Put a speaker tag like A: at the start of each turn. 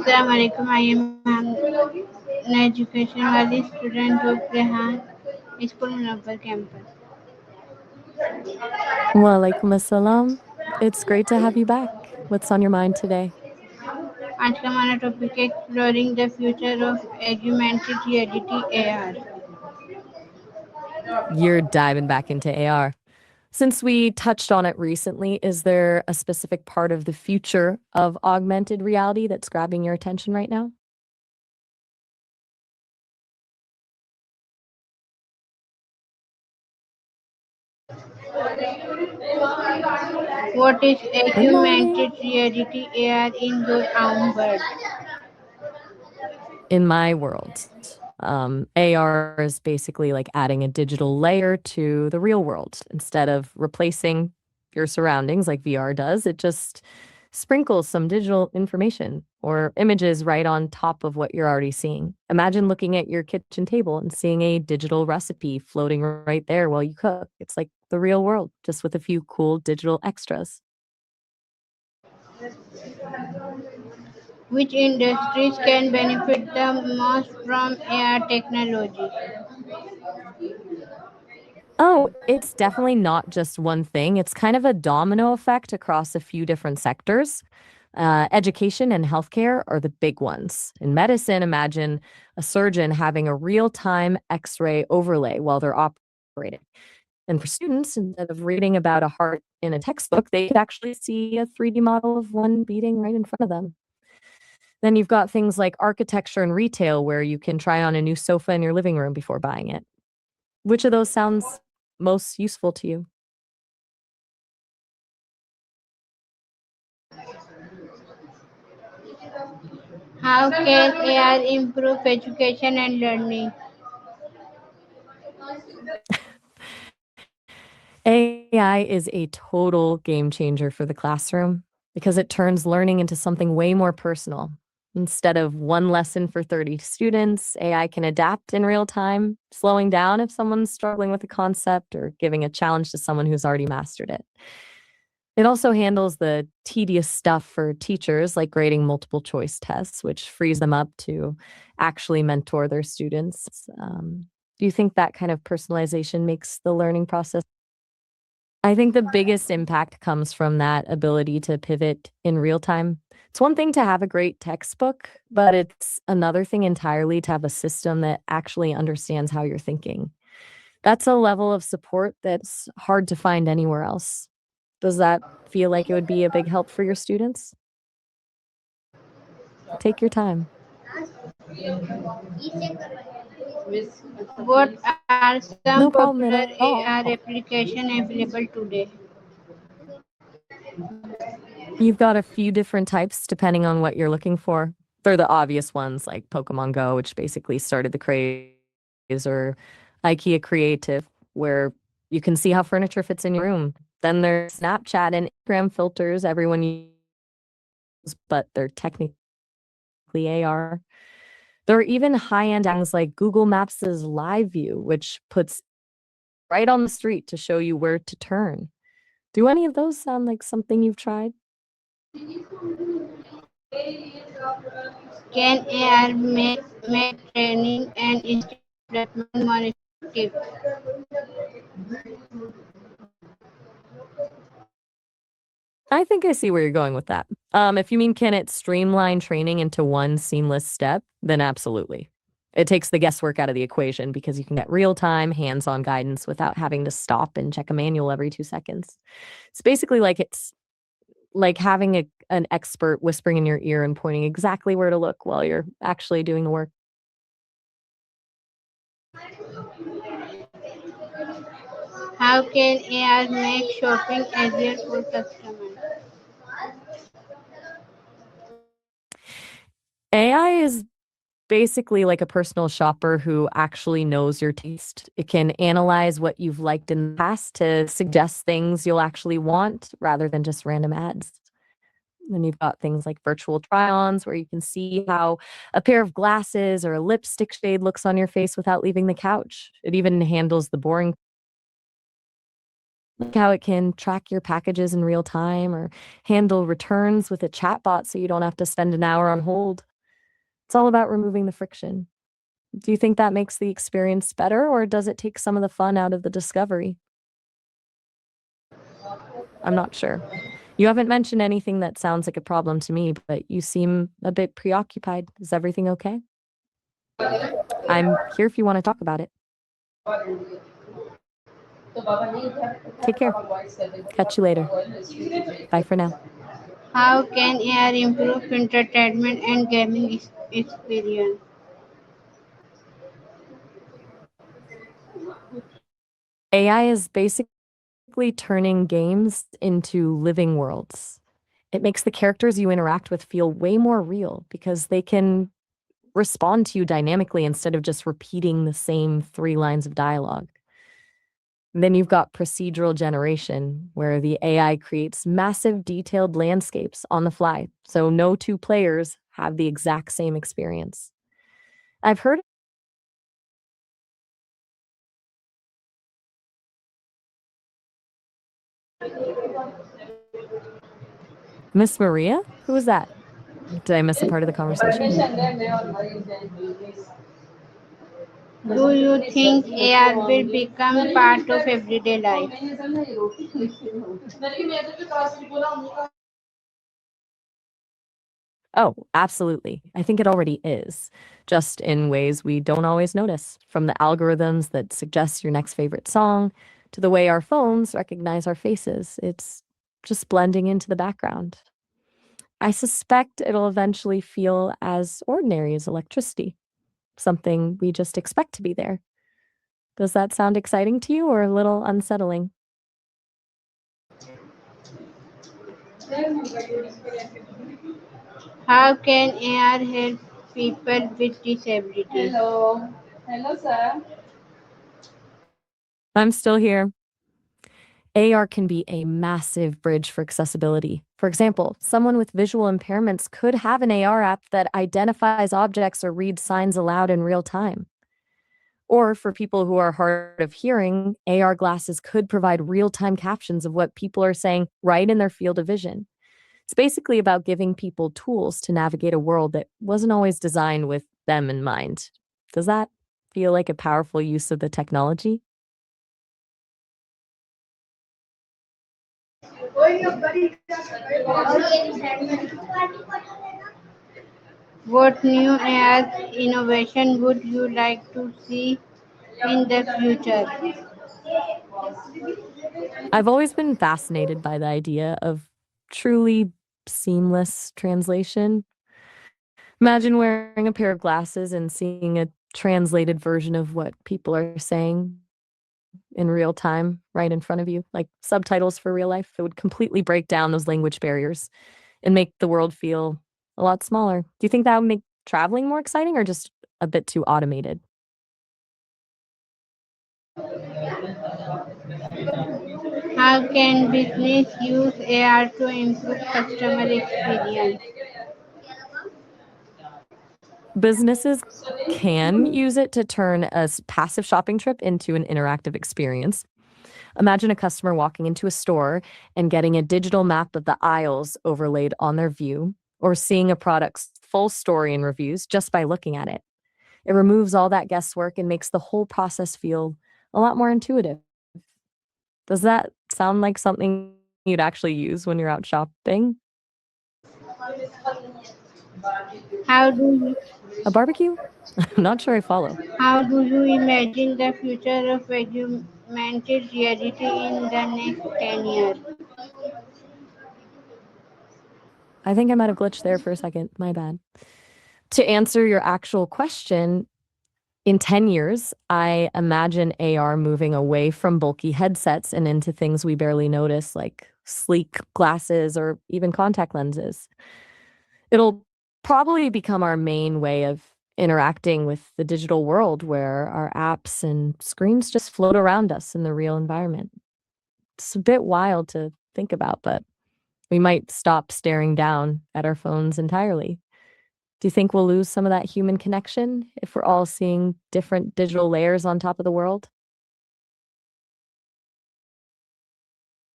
A: Assalamu alaikum. I am an education वाली student of Rehan School Munawwar campus.
B: Walaikum assalam. It's great to have you back. What's on your mind today?
A: आज का हमारा topic है exploring the future of augmented reality AR.
B: You're diving back into AR. Since we touched on it recently, is there a specific part of the future of augmented reality that's grabbing your attention right now?
A: What is
B: Good morning.
A: augmented reality AR in your own words?
B: In my world, AR is basically like adding a digital layer to the real world. Instead of replacing your surroundings like VR does, it just sprinkles some digital information or images right on top of what you're already seeing. Imagine looking at your kitchen table and seeing a digital recipe floating right there while you cook. It's like the real world, just with a few cool digital extras.
A: Which industries can benefit the most from AR technology?
B: Oh, it's definitely not just one thing. It's kind of a domino effect across a few different sectors. Education and healthcare are the big ones. In medicine, imagine a surgeon having a real time x ray overlay while they're operating. And for students, instead of reading about a heart in a textbook, they could actually see a 3D model of one beating right in front of them. Then you've got things like architecture and retail, where you can try on a new sofa in your living room before buying it. Which of those sounds most useful to you?
A: How can AR improve education and learning?
B: AI is a total game changer for the classroom because it turns learning into something way more personal. Instead of one lesson for 30 students, AI can adapt in real time, slowing down if someone's struggling with a concept or giving a challenge to someone who's already mastered it. It also handles the tedious stuff for teachers, like grading multiple choice tests, which frees them up to actually mentor their students. Do you think that kind of personalization makes the learning process? I think the biggest impact comes from that ability to pivot in real time. It's one thing to have a great textbook, but it's another thing entirely to have a system that actually understands how you're thinking. That's a level of support that's hard to find anywhere else. Does that feel like it would be a big help for your students? Take your time.
A: What are some
B: No
A: popular
B: problem at
A: AR
B: all.
A: applications available today?
B: You've got a few different types depending on what you're looking for. They're the obvious ones like Pokemon Go, which basically started the craze, or IKEA Creative, where you can see how furniture fits in your room. Then there's Snapchat and Instagram filters everyone uses, but they're technically AR. There are even high-end things like Google Maps' Live View, which puts right on the street to show you where to turn. Do any of those sound like something you've tried?
A: Can AR make training and skill development more effective?
B: I think I see where you're going with that. If you mean can it streamline training into one seamless step, then absolutely. It takes the guesswork out of the equation because you can get real-time, hands-on guidance without having to stop and check a manual every 2 seconds. It's basically like it's like having an expert whispering in your ear and pointing exactly where to look while you're actually doing the work.
A: How can AR make shopping easier for customers?
B: AI is basically like a personal shopper who actually knows your taste. It can analyze what you've liked in the past to suggest things you'll actually want rather than just random ads. Then you've got things like virtual try-ons where you can see how a pair of glasses or a lipstick shade looks on your face without leaving the couch. It even handles the boring, like how it can track your packages in real time or handle returns with a chatbot so you don't have to spend an hour on hold. It's all about removing the friction. Do you think that makes the experience better, or does it take some of the fun out of the discovery? I'm not sure. You haven't mentioned anything that sounds like a problem to me, but you seem a bit preoccupied. Is everything okay? I'm here if you want to talk about it. Take care. Catch you later. Bye for now.
A: How can AR improve entertainment and gaming experience?
B: AI is basically turning games into living worlds. It makes the characters you interact with feel way more real because they can respond to you dynamically instead of just repeating the same 3 lines of dialogue. Then you've got procedural generation, where the AI creates massive detailed landscapes on the fly, so no two players have the exact same experience. I've heard Miss Maria? Who was that? Did I miss a part of the conversation?
A: Do you think AR will become part of everyday life?
B: Oh, absolutely. I think it already is, just in ways we don't always notice, from the algorithms that suggest your next favorite song to the way our phones recognize our faces. It's just blending into the background. I suspect it'll eventually feel as ordinary as electricity, something we just expect to be there. Does that sound exciting to you or a little unsettling?
A: How can AR help people with disabilities?
B: I'm still here. AR can be a massive bridge for accessibility. For example, someone with visual impairments could have an AR app that identifies objects or reads signs aloud in real time. Or for people who are hard of hearing, AR glasses could provide real time captions of what people are saying right in their field of vision. It's basically about giving people tools to navigate a world that wasn't always designed with them in mind. Does that feel like a powerful use of the technology?
A: What new AR innovation would you like to see in the future?
B: I've always been fascinated by the idea of truly seamless translation. Imagine wearing a pair of glasses and seeing a translated version of what people are saying in real time right in front of you, like subtitles for real life. It would completely break down those language barriers and make the world feel a lot smaller. Do you think that would make traveling more exciting or just a bit too automated?
A: How can business use AR to improve customer experience?
B: Businesses can use it to turn a passive shopping trip into an interactive experience. Imagine a customer walking into a store and getting a digital map of the aisles overlaid on their view, or seeing a product's full story and reviews just by looking at it. It removes all that guesswork and makes the whole process feel a lot more intuitive. Does that sound like something you'd actually use when you're out shopping?
A: How do you
B: A barbecue? I'm not sure I follow.
A: how do you imagine the future of augmented reality in the next 10 years?
B: I think I might have glitched there for a second. My bad. To answer your actual question, in 10 years, I imagine AR moving away from bulky headsets and into things we barely notice, like sleek glasses or even contact lenses. It'll probably become our main way of interacting with the digital world where our apps and screens just float around us in the real environment. It's a bit wild to think about, but we might stop staring down at our phones entirely. Do you think we'll lose some of that human connection if we're all seeing different digital layers on top of the world?